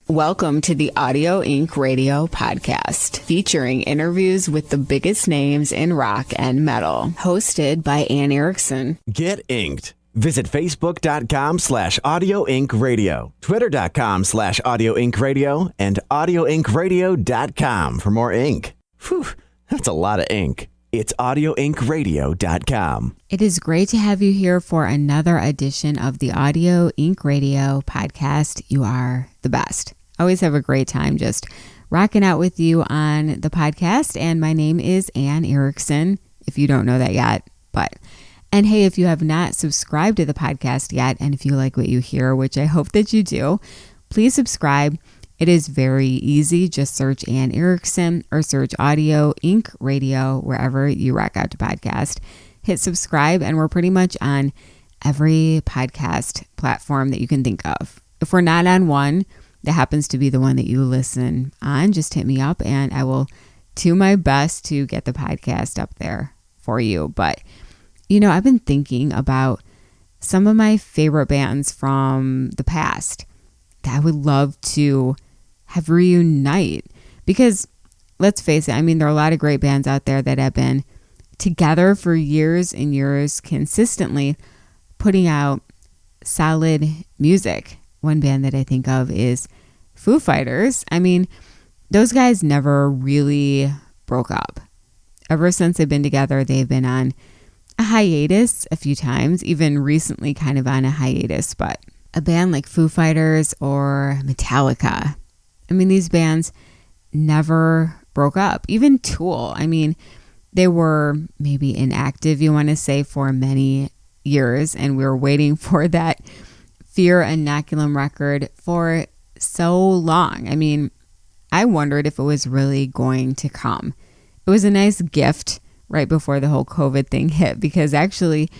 Welcome to the Audio Inc. Radio podcast, featuring interviews with the biggest names in rock and metal. Hosted by Anne Erickson. Get inked. Visit Facebook.com/Audio Inc. Radio, Twitter.com/Audio Inc. Radio, and AudioIncRadio.com for more ink. Whew, that's a lot of ink. It's AudioIncRadio.com. It is great to have you here for another edition of the Audio Inc. Radio podcast. You are the best. Always have a great time just rocking out with you on the podcast. And my name is Anne Erickson, if you don't know that yet. And hey, if you have not subscribed to the podcast yet, and if you like what you hear, which I hope that you do, please subscribe. It is very easy. Just search Anne Erickson or search Audio Inc. Radio wherever you rock out to podcast. Hit subscribe, and we're pretty much on every podcast platform that you can think of. If we're not on one that happens to be the one that you listen on, just hit me up and I will do my best to get the podcast up there for you. But, you know, I've been thinking about some of my favorite bands from the past that I would love to have reunite, because let's face it, I mean, there are a lot of great bands out there that have been together for years and years, consistently putting out solid music. One band that I think of is Foo Fighters. I mean, those guys never really broke up. Ever since they've been together, they've been on a hiatus a few times, even recently kind of on a hiatus. But a band like Foo Fighters or Metallica, I mean, these bands never broke up. Even Tool, I mean, they were maybe inactive, you want to say, for many years, and we were waiting for that Fear Inoculum record for so long. I mean, I wondered if it was really going to come. It was a nice gift right before the whole COVID thing hit, because actually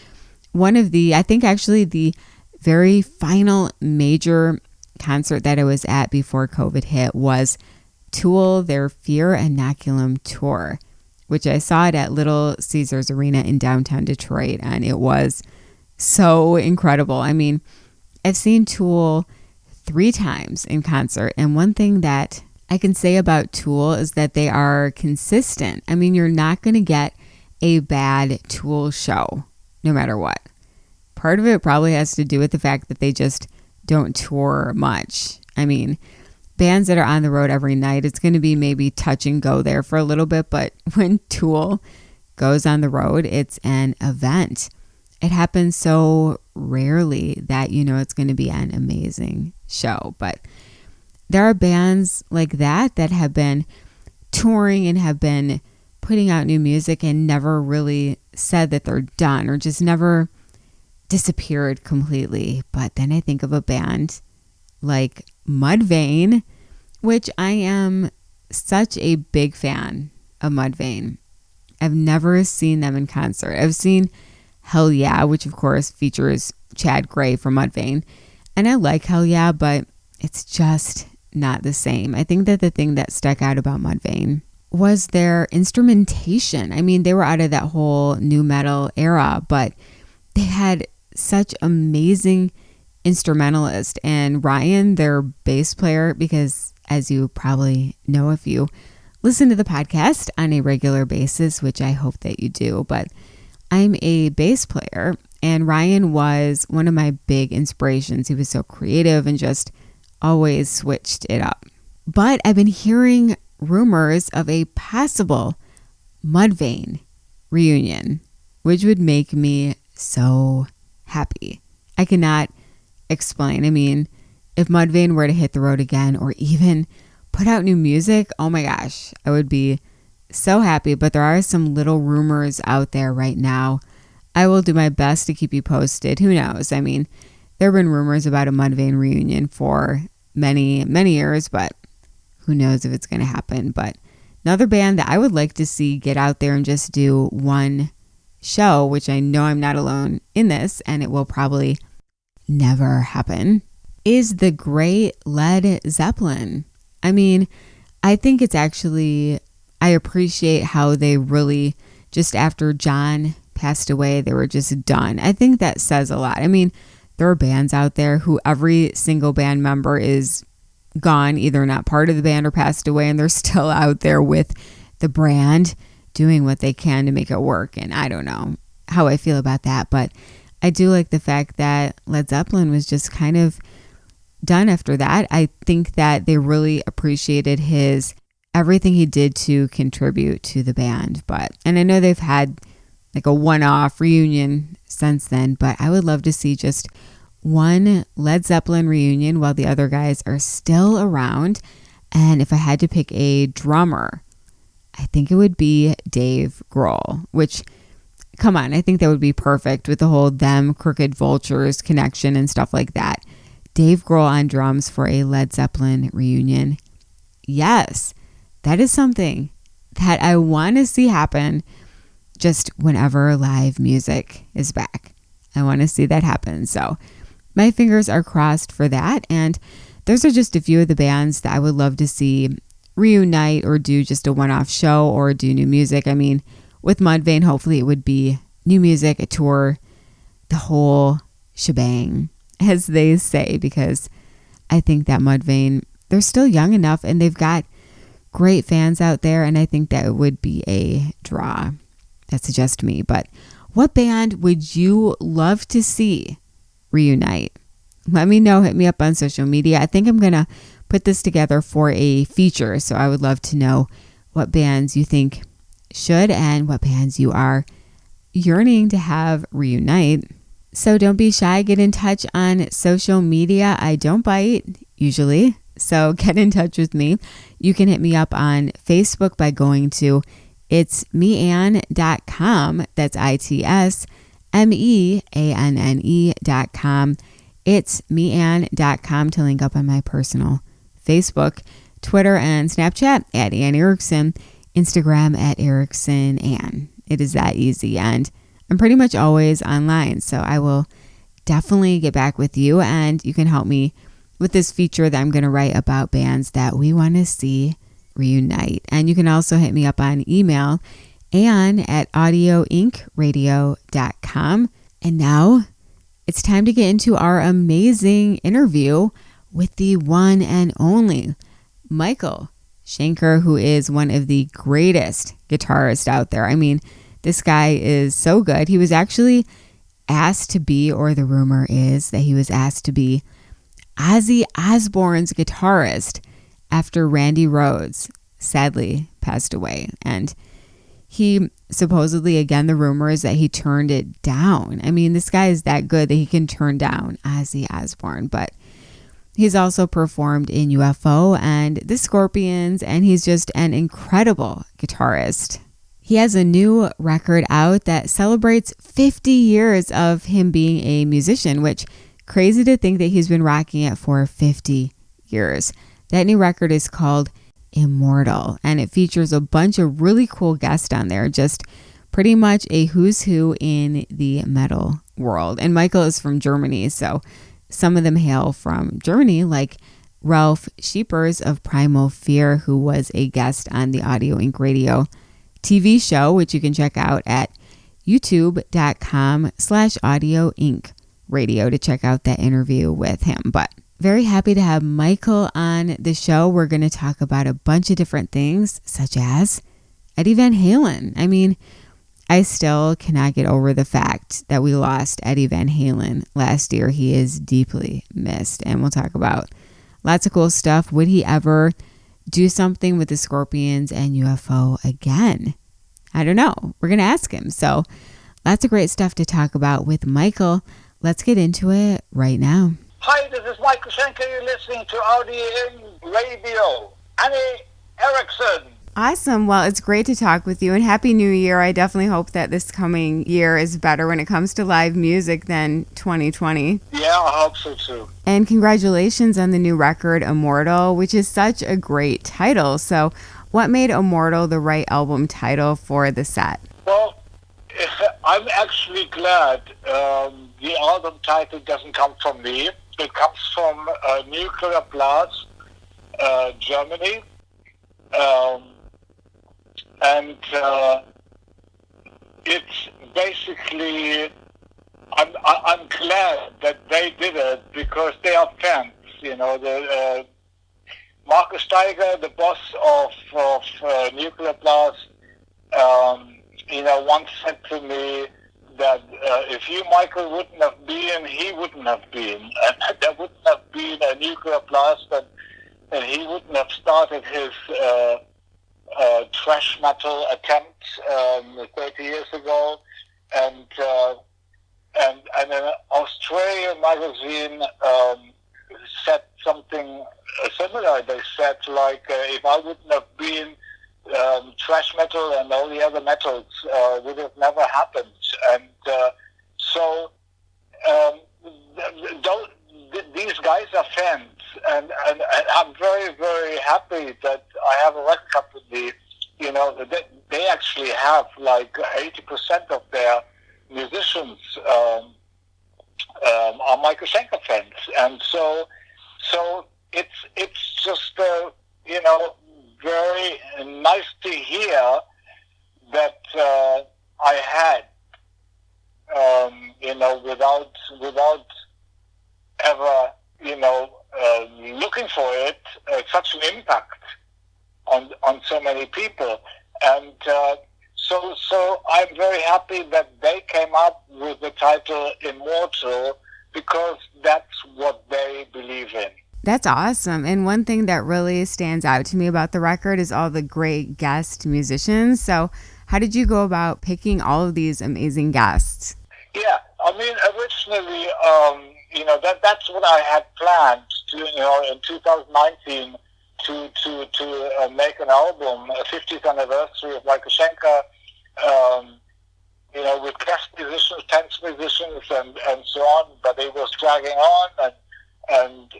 the very final major concert that I was at before COVID hit was Tool, their Fear Inoculum tour, which I saw it at Little Caesars Arena in downtown Detroit, and it was so incredible. I mean, I've seen Tool 3 times in concert, and one thing that I can say about Tool is that they are consistent. I mean, you're not going to get a bad Tool show, no matter what. Part of it probably has to do with the fact that they just don't tour much. I mean, bands that are on the road every night, it's going to be maybe touch and go there for a little bit, but when Tool goes on the road, it's an event. It happens so rarely that you know it's going to be an amazing show. But there are bands like that have been touring and have been putting out new music and never really said that they're done, or just never disappeared completely. But then I think of a band like Mudvayne, which I am such a big fan of Mudvayne. I've never seen them in concert. I've seen Hell Yeah, which of course features Chad Gray from Mudvayne, and I like Hell Yeah, but it's just not the same. I think that the thing that stuck out about Mudvayne was their instrumentation. I mean, they were out of that whole new metal era, but they had such amazing instrumentalists. And Ryan, their bass player, because as you probably know if you listen to the podcast on a regular basis, which I hope that you do, but I'm a bass player, and Ryan was one of my big inspirations. He was so creative and just always switched it up. But I've been hearing rumors of a possible Mudvayne reunion, which would make me so happy. I cannot explain. I mean, if Mudvayne were to hit the road again or even put out new music, oh my gosh, I would be so happy. But there are some little rumors out there right now. I will do my best to keep you posted. Who knows? I mean, there have been rumors about a Mudvayne reunion for many, many years, but who knows if it's going to happen. But another band that I would like to see get out there and just do one show, which I know I'm not alone in this, and it will probably never happen, is the great Led Zeppelin. I mean, I think it's actually, I appreciate how they really, just after John passed away, they were just done. I think that says a lot. I mean, there are bands out there who every single band member is gone, either not part of the band or passed away, and they're still out there with the brand doing what they can to make it work. And I don't know how I feel about that, but I do like the fact that Led Zeppelin was just kind of done after that. I think that they really appreciated everything he did to contribute to the band. And I know they've had like a one-off reunion since then, but I would love to see just one Led Zeppelin reunion while the other guys are still around. And if I had to pick a drummer, I think it would be Dave Grohl, which, come on, I think that would be perfect with the whole Them Crooked Vultures connection and stuff like that. Dave Grohl on drums for a Led Zeppelin reunion. Yes, that is something that I want to see happen just whenever live music is back. I want to see that happen. So my fingers are crossed for that. And those are just a few of the bands that I would love to see reunite or do just a one-off show or do new music. I mean, with Mudvayne, hopefully it would be new music, a tour, the whole shebang, as they say, because I think that Mudvayne, they're still young enough and they've got great fans out there, and I think that it would be a draw. That's just me. But what band would you love to see reunite? Let me know. Hit me up on social media. I think I'm going to put this together for a feature, so I would love to know what bands you think should and what bands you are yearning to have reunite. So don't be shy. Get in touch on social media. I don't bite usually, so get in touch with me. You can hit me up on Facebook by going to itsmeanne.com. That's itsmeanne.com. Itsmeanne.com to link up on my personal Facebook, Twitter, and Snapchat at Anne Erickson, Instagram at Erickson Anne. It is that easy, and I'm pretty much always online, so I will definitely get back with you, and you can help me with this feature that I'm going to write about bands that we want to see reunite. And you can also hit me up on email, anne@audioinkradio.com. And now it's time to get into our amazing interview with the one and only Michael Schenker, who is one of the greatest guitarists out there. I mean, this guy is so good. He was actually asked to be, or the rumor is that he was asked to be, Ozzy Osbourne's guitarist after Randy Rhoads sadly passed away. And he supposedly, again, the rumor is that he turned it down. I mean, this guy is that good that he can turn down Ozzy Osbourne, but he's also performed in UFO and the Scorpions, and he's just an incredible guitarist. He has a new record out that celebrates 50 years of him being a musician, which crazy to think that he's been rocking it for 50 years. That new record is called Immortal, and it features a bunch of really cool guests on there, just pretty much a who's who in the metal world. And Michael is from Germany, so some of them hail from Germany, like Ralph Scheepers of Primal Fear, who was a guest on the Audio Inc. Radio TV show, which you can check out at youtube.com/Audio Inc. Radio to check out that interview with him. But very happy to have Michael on the show. We're going to talk about a bunch of different things, such as Eddie Van Halen. I mean, I still cannot get over the fact that we lost Eddie Van Halen last year. He is deeply missed, and we'll talk about lots of cool stuff. Would he ever do something with the Scorpions and UFO again? I don't know. We're going to ask him. So lots of great stuff to talk about with Michael. Let's get into it right now. Hi, this is Michael Schenker. You're listening to Audio Radio. Anne Erickson. Awesome. Well, it's great to talk with you, and Happy New Year. I definitely hope that this coming year is better when it comes to live music than 2020. Yeah, I hope so too. And congratulations on the new record, Immortal, which is such a great title. So what made Immortal the right album title for the set? Well, I'm actually glad the album title doesn't come from me. It comes from Nuclear Blast, Germany. And it's basically, I'm glad that they did it because they are fans, you know. Marcus Steiger, the boss of Nuclear Blast, once said to me that if you, Michael, wouldn't have been, he wouldn't have been. And there wouldn't have been a Nuclear Blast, and he wouldn't have started his thrash metal attempt 30 years ago. And an Australian magazine said something similar. They said, like, if I wouldn't have been, thrash metal and all the other metals would have never happened. And these guys are fans, and I'm very, very happy that I have a record company. They actually have like 80% of their musicians are Michael Schenker fans, and so it's just very nice to hear that I had without ever looking for it, such an impact on so many people. And so I'm very happy that they came up with the title Immortal, because that's what they believe in. That's awesome. And one thing that really stands out to me about the record is all the great guest musicians. So how did you go about picking all of these amazing guests? Yeah, I mean, originally, that's what I had planned to, in 2019 to make an album, a 50th anniversary of Michael Schenker, with guest musicians, 10 musicians, and so on. But it was dragging on, and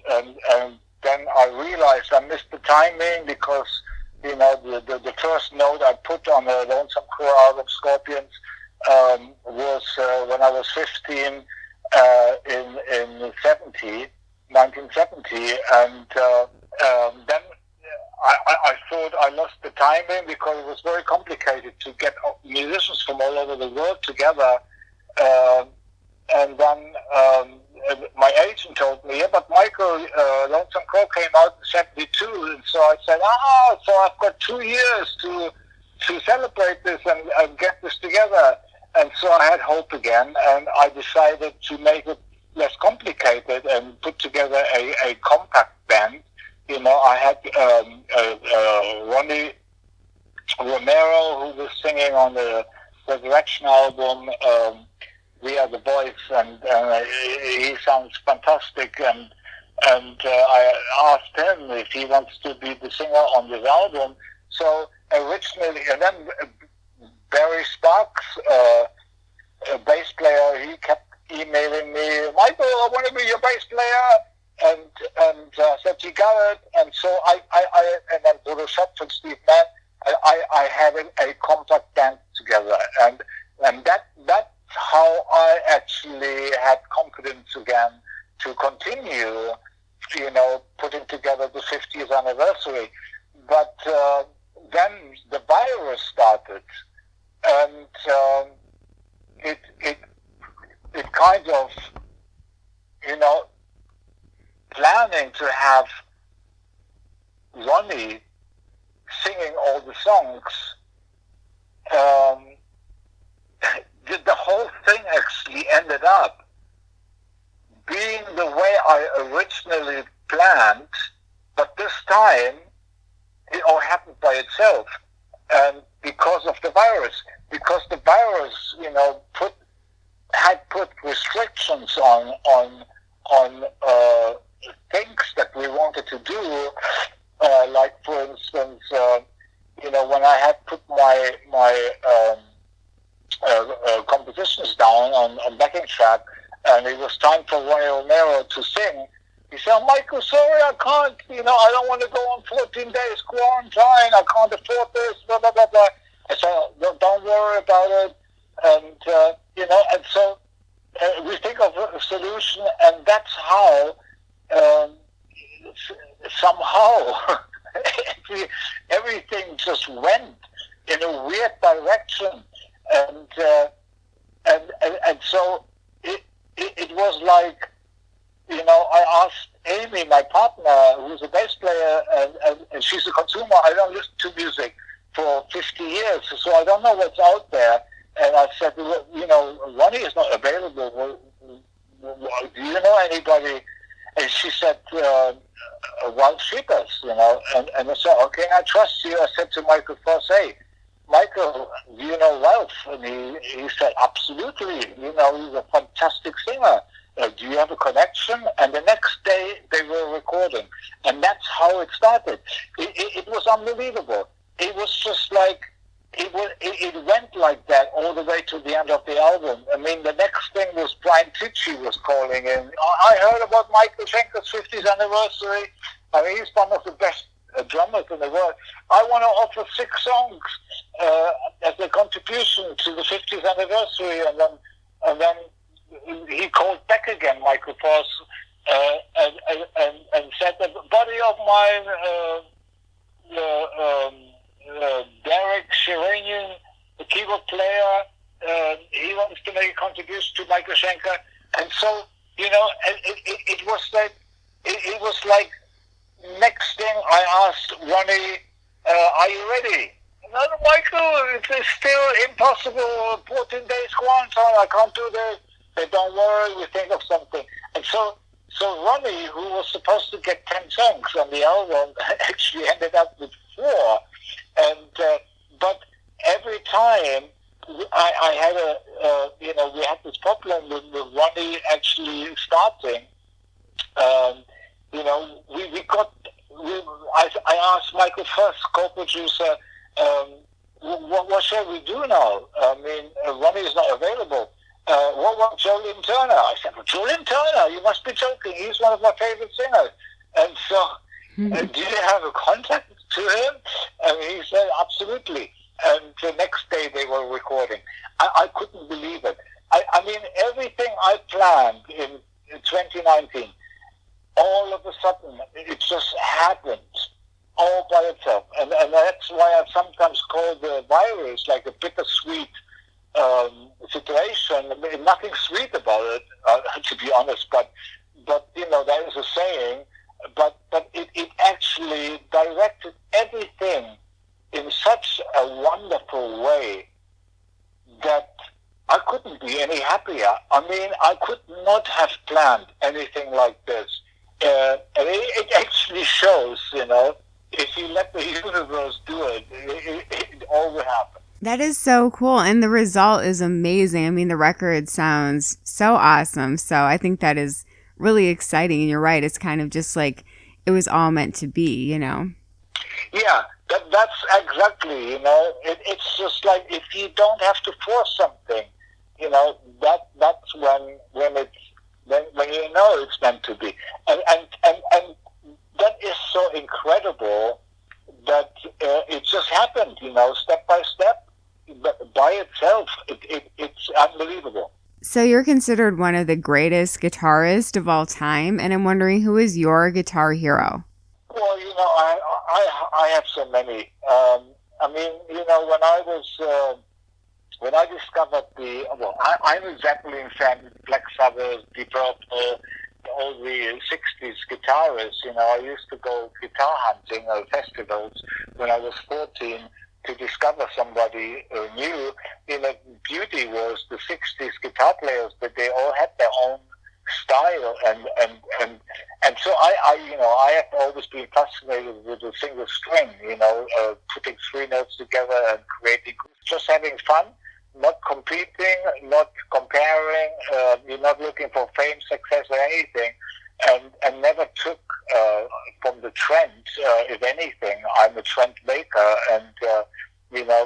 then I realized I missed the timing, because the first note I put on the Lonesome Crow album Scorpions was when I was 15 in 1970, and then I thought I lost the timing, because it was very complicated to get musicians from all over the world together. And then my agent told me, yeah, but Michael, Lonesome Crow came out in 72. And so I said, so I've got 2 years to celebrate this and get this together. And so I had hope again, and I decided to make it less complicated and put together a compact band. I had Ronnie Romero, who was singing on the Resurrection album, We Are the Boys, and he sounds fantastic. And I asked him if he wants to be the singer on this album. So originally, and then Barry Sparks, a bass player, he kept emailing me, Michael, I want to be your bass player, and I said, you got it. And so I and then with a shot from Steve Mann, I had a compact band together, and that's how I actually had confidence again to continue, putting together the 50th anniversary. But then the virus started, and it kind of, planning to have Ronnie singing all the songs, the whole thing actually ended up being the way I originally planned, but this time it all happened by itself, and because of the virus, had put restrictions on things that we wanted to do, like for instance, when I had put my compositions down on backing track, and it was time for Ronnie Romero to sing. He said, Michael, sorry, I can't, I don't want to go on 14 days quarantine, I can't afford this, blah, blah, blah, blah. I said, don't worry about it, and, and so we think of a solution, and that's how, somehow, everything just went in a weird direction, and so it was like, I asked Amy, my partner, who's a bass player, she's a consumer. I don't listen to music for 50 years, so I don't know what's out there. And I said, well, Ronnie is not available. Do you know anybody? And she said, Ralph Shippers, and I said, okay, I trust you. I said to Michael Foss, hey, Michael, do you know Ralph? And he said, absolutely. He's a fantastic singer. Do you have a connection? And the next day they were recording. And that's how it started. It was unbelievable. It was just like, it went like that all the way to the end of the album. I mean, the next thing was Brian Tichy was calling in. I heard about Michael Schenker's 50th anniversary. I mean, he's one of the best drummers in the world. I want to offer 6 songs as a contribution to the 50th anniversary. And then he called back again, Michael Foss, and said that a buddy of mine, Derek Sheranian, the keyboard player, he wants to make a contribution to Michael Schenker. And so, it was like next thing I asked Ronnie, are you ready? No, Michael, it's still impossible. 14 days quarantine, I can't do this. They don't worry, we think of something. And so Ronnie, who was supposed to get 10 songs on the album, actually ended up with 4. And but every time I had we had this problem with Ronnie actually starting. I asked Michael first, co-producer, what shall we do now? I mean, Ronnie is not available. What about Jolene Turner? I said, well, Jolene Turner, you must be joking. He's one of my favorite singers. And so, do you have a contact to him? And he said, absolutely. And the next day they were recording. I couldn't believe it. I mean, everything I planned in 2019, all of a sudden, it just happened all by itself. And that's why I sometimes call the virus like a bittersweet situation. I mean, nothing sweet about it, to be honest, but there is a saying, but it actually directed everything in such a wonderful way that I couldn't be any happier. I mean, I could not have planned anything like this. And it actually shows, if you let the universe do it, it all will happen. That is so cool. And the result is amazing. I mean, the record sounds so awesome. So I think that is really exciting. And you're right. It's kind of just like it was all meant to be, Yeah, that's exactly, it's just like if you don't have to force something, that's when it's meant to be. And that is so incredible that it just happened, step by step. By itself, it's unbelievable. So you're considered one of the greatest guitarists of all time, and I'm wondering, who is your guitar hero? Well, I have so many. I mean, when I discovered I'm a Zeppelin fan, Black Sabbath, Deep Purple, all the 60s guitarists. I used to go guitar hunting at festivals when I was 14. To discover somebody new. Beauty was the 60s guitar players, but they all had their own style, and so I have always been fascinated with a single string, putting 3 notes together and creating, just having fun, not competing, not comparing, you're not looking for fame, success, or anything, and never took from the trend. If anything, I'm a trend maker, and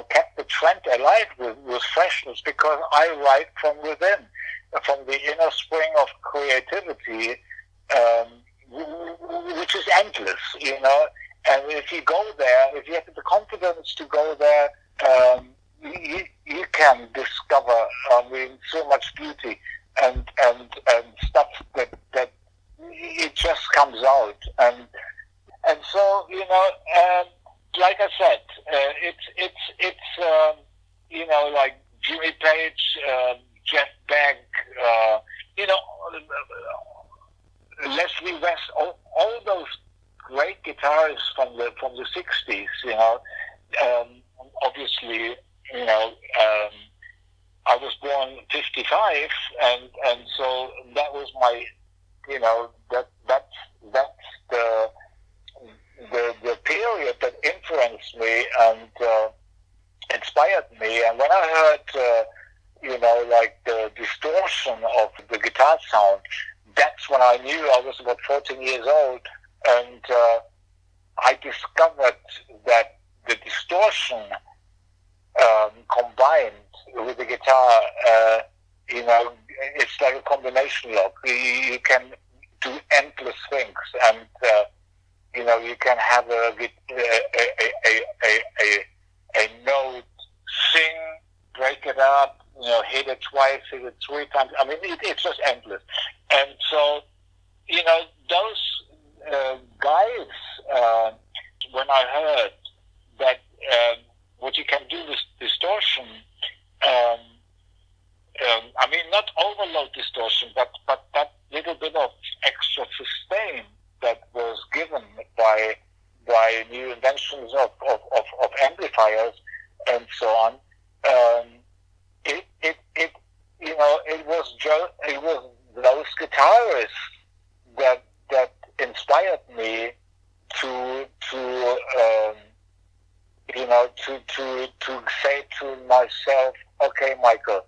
kept the trend alive with freshness, because I write from within, from the inner spring of creativity, which is endless, and if you go there, if you have the confidence to go there, you can discover, so much beauty and stuff that it just comes out, and so like I said, it's like Jimmy Page, Jeff Beck, Leslie West, all those great guitarists from the 60s. Obviously, I was born 55, and so that was my, that's the period that influenced me and inspired me. And when I heard, like the distortion of the guitar sound, that's when I knew. I was about 14 years old, and I discovered that the distortion combined with the guitar, it's like a combination lock. You can do endless things, and you can have a note, sing, break it up, hit it twice, hit it three times. I mean, it's just endless. And so, those guys, when I heard that what you can do with distortion, I mean, not overload distortion, but that little bit of extra sustain that was given by new inventions of amplifiers and so on. It was those guitarists that inspired me to say to myself, okay, Michael,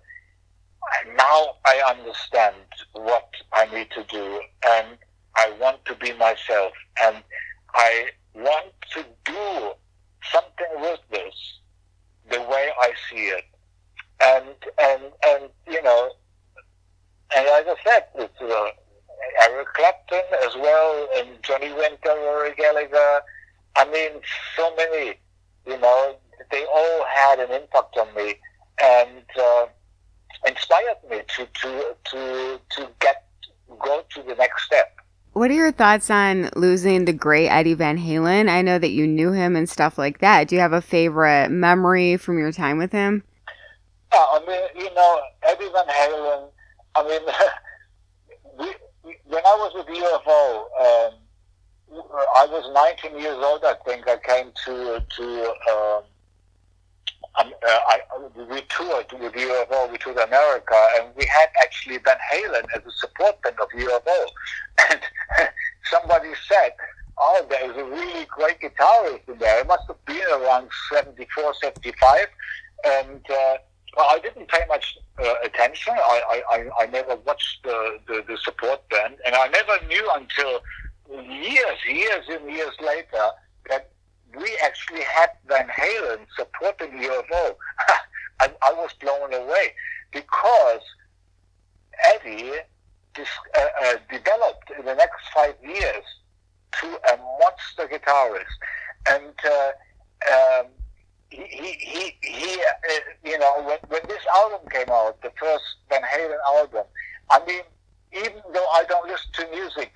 now I understand what I need to do, and I want to be myself, and I want to do something with this the way I see it. And as I said, it's Eric Clapton as well, and Johnny Winter, Rory Gallagher. I mean, so many, they all had an impact on me and inspired me to go to the next step. What are your thoughts on losing the great Eddie Van Halen? I know that you knew him and stuff like that. Do you have a favorite memory from your time with him? Yeah, I mean, Eddie Van Halen, I mean, when I was with UFO, I was 19 years old, I think. I came we toured with UFO, we toured America, and we had actually Van Halen as a support band of UFO. And somebody said, oh, there's a really great guitarist in there. It must have been around 74, 75. And I didn't pay much attention. I never watched the support band. And I never knew until years and years later that we actually had Van Halen supporting UFO. I was blown away because Eddie developed in the next 5 years to a monster guitarist, and when this album came out, the first Van Halen album, I mean, even though I don't listen to music,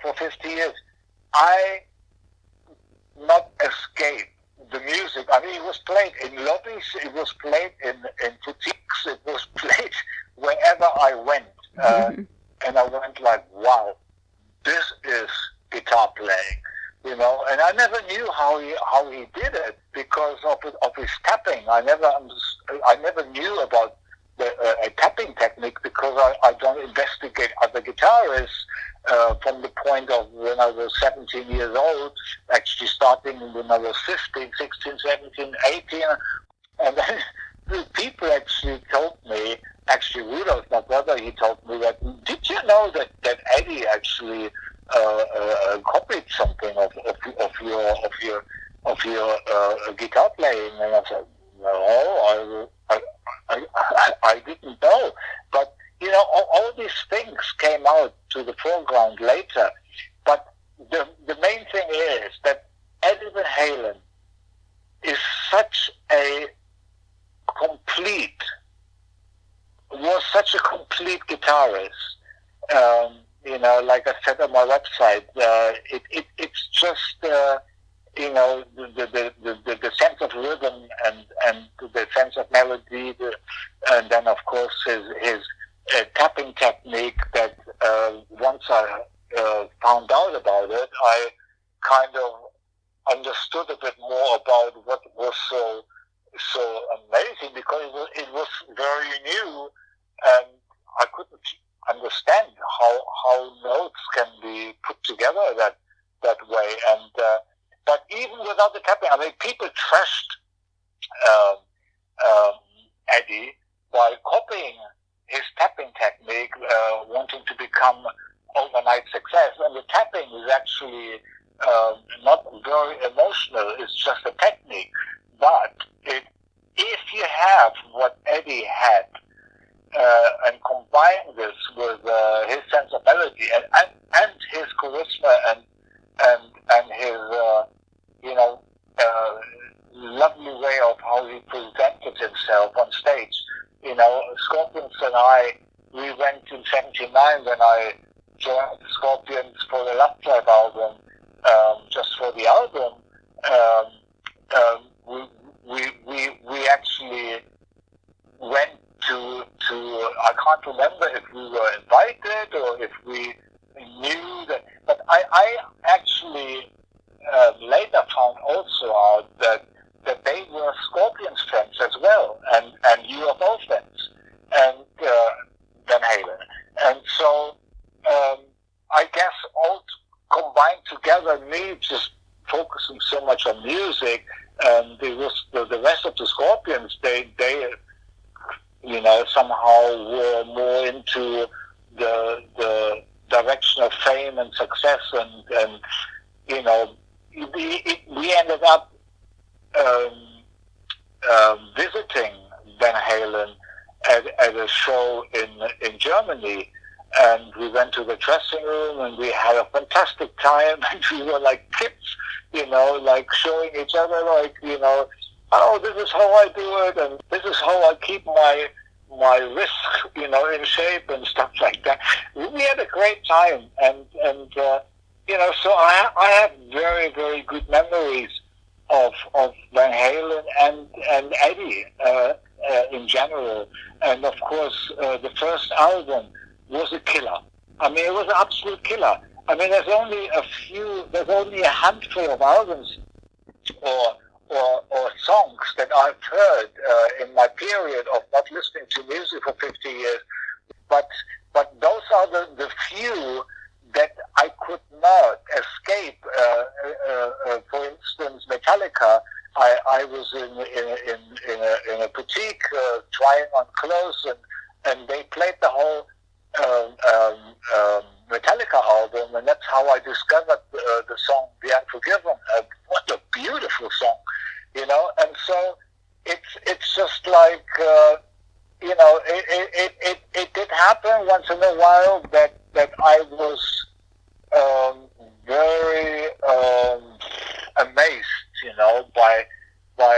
for 50 years, I not escape the music. I mean, it was played in lobbies, it was played in boutiques, it was played wherever I went. And I went like, wow, this is guitar playing, and I never knew how he did it because of his tapping. I never knew about a tapping technique because I don't investigate other guitarists from the point of when I was 17 years old, actually starting when I was 15, 16, 17, 18. And then the people actually told me, actually Rudolph, my brother, he told me that, did you know that Eddie actually copied something of your guitar playing? And I said, no, I didn't know. But, all these things came out to the foreground later. But the main thing is that Eddie Van Halen is such a complete guitarist. Like I said on my website, it's just the sense of rhythm and the sense of melody, and then of course his tapping technique that once I found out about it, kind of understood a bit more about what was so amazing, because it was very new, and I couldn't understand how notes can be put together that way. And but even without the tapping, I mean, people trashed Eddie by copying his tapping technique, wanting to become overnight success. And the tapping is actually not very emotional. It's just a technique. But if you have what Eddie had, and combine this with his sense of melody and his charisma and his lovely way of how he presented himself on stage. Scorpions and we went in '79 when I joined the Scorpions for the Love Drive album, just for the album. We actually went to I can't remember if we were invited or if we knew that, but I actually later found also out that they were Scorpions fans as well, and UFO fans, and Van Halen. And so I guess all combined together, me just focusing so much on music, and it was the rest of the Scorpions, they somehow were more into the direction of fame and success, and we ended up visiting Van Halen at a show in Germany, and we went to the dressing room and we had a fantastic time, and we were like kids, like showing each other, like, oh, this is how I do it, and this is how I keep my wrist, in shape and stuff like that. We had a great time, and so I have very, very good memories of Van Halen and Eddie in general. And of course, the first album was a killer. I mean, it was an absolute killer. I mean, there's only a handful of albums or songs that I've heard in my period of not listening to music for 50 years. But those are the few that I could not escape. For instance, Metallica. I was in a boutique trying on clothes, and they played the whole Metallica album, and that's how I discovered the song "The Unforgiven." What a beautiful song, And so it's just like it did happen once in a while that I was very amazed, by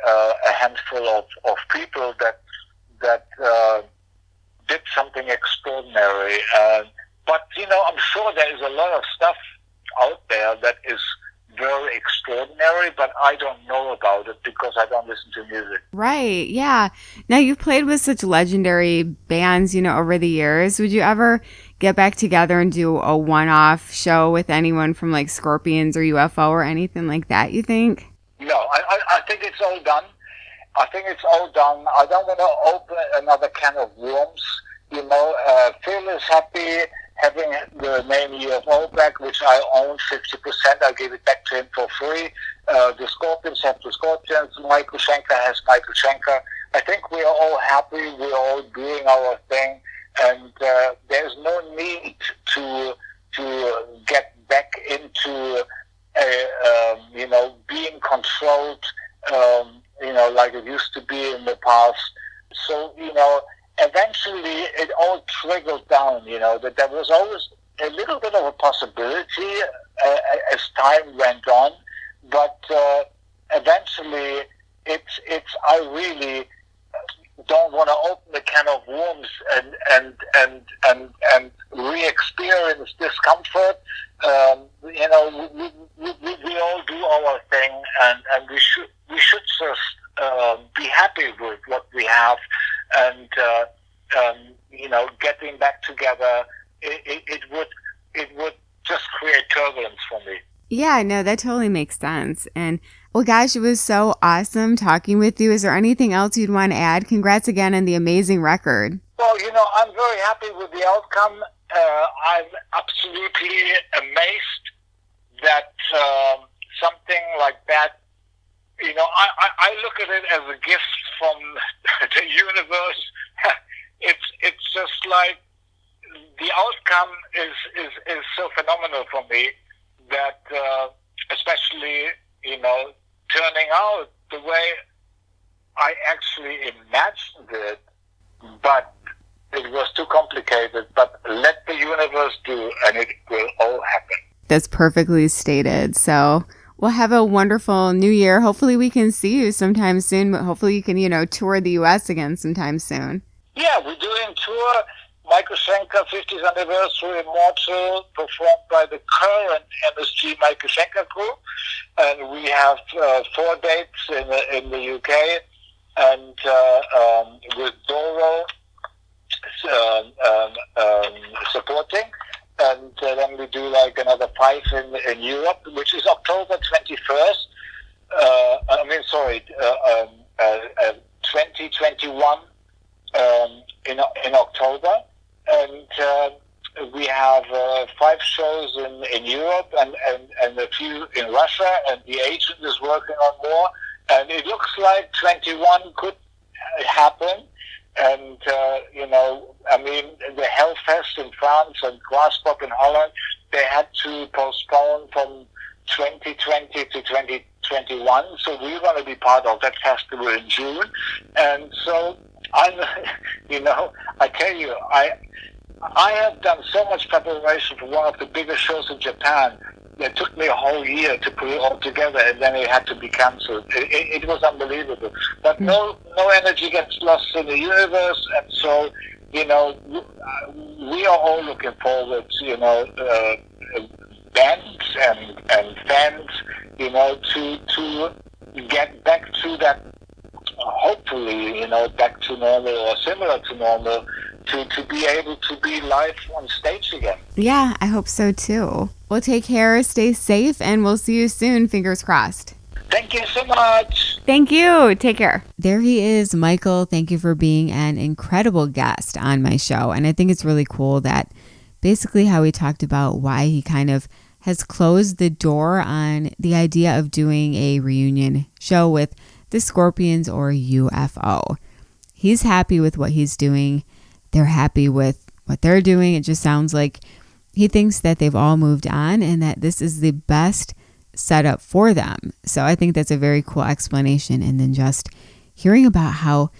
a handful of people that did something extraordinary. But I'm sure there is a lot of stuff out there that is very extraordinary, but I don't know about it because I don't listen to music. Right, yeah. Now, you've played with such legendary bands, over the years. Would you ever get back together and do a one-off show with anyone from like Scorpions or UFO or anything like that, you think? No, I think it's all done. I don't want to open another can of worms. Phil is happy having the name UFO back, which I own 50%. I gave it back to him for free. The Scorpions have the Scorpions. Michael Schenker has Michael Schenker. I think we are all happy. We're all doing our thing, and there's no need to get back into being controlled, like it used to be in the past. So, eventually it all trickled down, that there was always a little bit of a possibility as time went on, but eventually I really don't want to open the can of worms and re-experience discomfort. We all do our thing, and we should just be happy with what we have, and getting back together, it would just create turbulence for me. Yeah, no, that totally makes sense. And well, gosh, it was so awesome talking with you. Is there anything else you'd want to add? Congrats again on the amazing record. Well, I'm very happy with the outcome. I'm absolutely amazed that something like that, I look at it as a gift from the universe. It's just like the outcome is so phenomenal for me that, especially, turning out the way I actually imagined it, but it was too complicated. But let the universe do, and it will all happen. That's perfectly stated. So we'll have a wonderful new year. Hopefully we can see you sometime soon, but hopefully you can, tour the U.S. again sometime soon. Yeah, we're doing tour. Michael Schenker, 50th anniversary, Immortal, performed by the current MSG Michael Schenker crew. And we have 4 dates in the UK, and with Doro supporting. And then we do like another 5 in Europe, which is October 21st. 2021 in October. And we have 5 shows in Europe and a few in Russia, and the agent is working on more. And it looks like 21 could happen. And, the Hellfest in France and Grasspop in Holland, they had to postpone from 2020 to 2021. So we're going to be part of that festival in June. And so I tell you, I have done so much preparation for one of the biggest shows in Japan. It took me a whole year to put it all together, and then it had to be cancelled. It was unbelievable. But no energy gets lost in the universe, and so, we are all looking forward, bands and fans, to get back to that, hopefully, back to normal or similar to normal, to be able to be live on stage again. Yeah, I hope so too. Well, take care, stay safe, and we'll see you soon, fingers crossed. Thank you so much. Thank you. Take care. There he is, Michael. Thank you for being an incredible guest on my show. And I think it's really cool that basically how he talked about why he kind of has closed the door on the idea of doing a reunion show with the Scorpions or UFO. He's happy with what he's doing. They're happy with what they're doing. It just sounds like he thinks that they've all moved on and that this is the best setup for them. So I think that's a very cool explanation. And then just hearing about how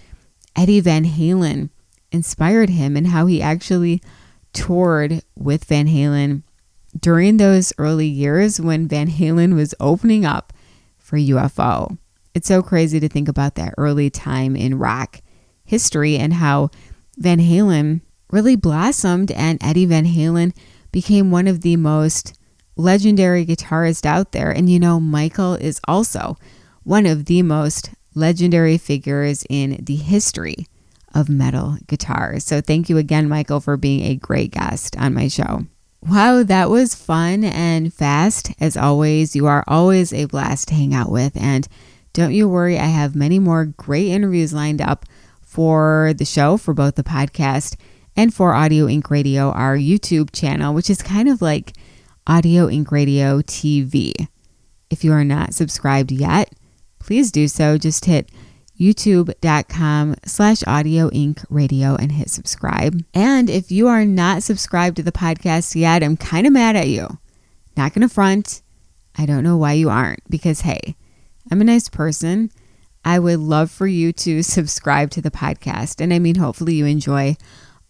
Eddie Van Halen inspired him and how he actually toured with Van Halen during those early years when Van Halen was opening up for UFO. It's so crazy to think about that early time in rock history and how Van Halen really blossomed, and Eddie Van Halen became one of the most legendary guitarists out there. And Michael is also one of the most legendary figures in the history of metal guitars. So thank you again, Michael, for being a great guest on my show. Wow, that was fun and fast. As always, you are always a blast to hang out with. And don't you worry, I have many more great interviews lined up for the show, for both the podcast and for Audio Inc. Radio, our YouTube channel, which is kind of like Audio Inc. Radio TV. If you are not subscribed yet, please do so. Just hit youtube.com/Audio Inc. Radio and hit subscribe. And if you are not subscribed to the podcast yet, I'm kind of mad at you. Not going to front. I don't know why you aren't, because hey, I'm a nice person. I would love for you to subscribe to the podcast. And I mean, hopefully you enjoy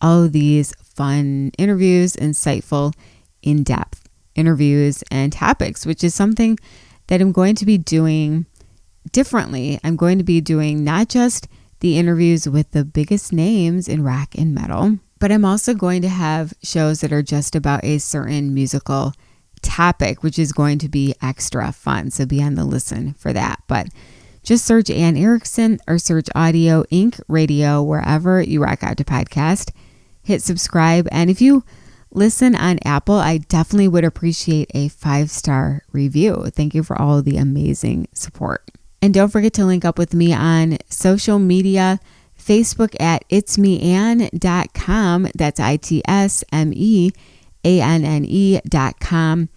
all of these fun interviews, insightful, in-depth interviews and topics, which is something that I'm going to be doing differently. I'm going to be doing not just the interviews with the biggest names in rock and metal, but I'm also going to have shows that are just about a certain musical topic, which is going to be extra fun. So be on the listen for that. But just search Anne Erickson or search Audio Inc. Radio wherever you rock out to podcast. Hit subscribe. And if you listen on Apple, I definitely would appreciate a 5-star review. Thank you for all the amazing support. And don't forget to link up with me on social media, Facebook at itsmeanne.com. That's itsmeanne.com.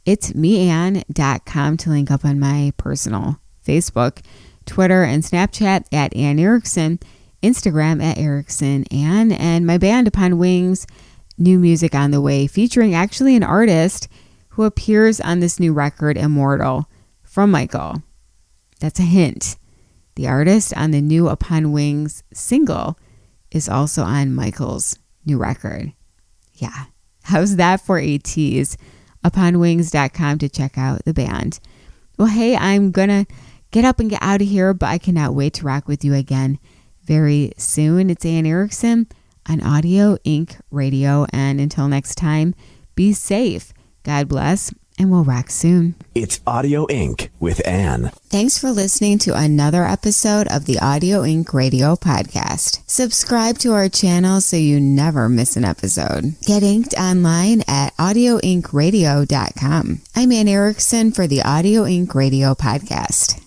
itsmeanne.com to link up on my personal Facebook, Twitter, and Snapchat at Anne Erickson, Instagram at Erickson Anne, and my band Upon Wings, new music on the way, featuring actually an artist who appears on this new record, Immortal, from Michael. That's a hint. The artist on the new Upon Wings single is also on Michael's new record. Yeah, how's that for a tease? Uponwings.com to check out the band. Well, hey, I'm going to get up and get out of here, but I cannot wait to rock with you again very soon. It's Anne Erickson on Audio Inc. Radio. And until next time, be safe. God bless, and we'll rock soon. It's Audio Inc. with Anne. Thanks for listening to another episode of the Audio Inc. Radio podcast. Subscribe to our channel so you never miss an episode. Get inked online at audioinkradio.com. I'm Anne Erickson for the Audio Inc. Radio podcast.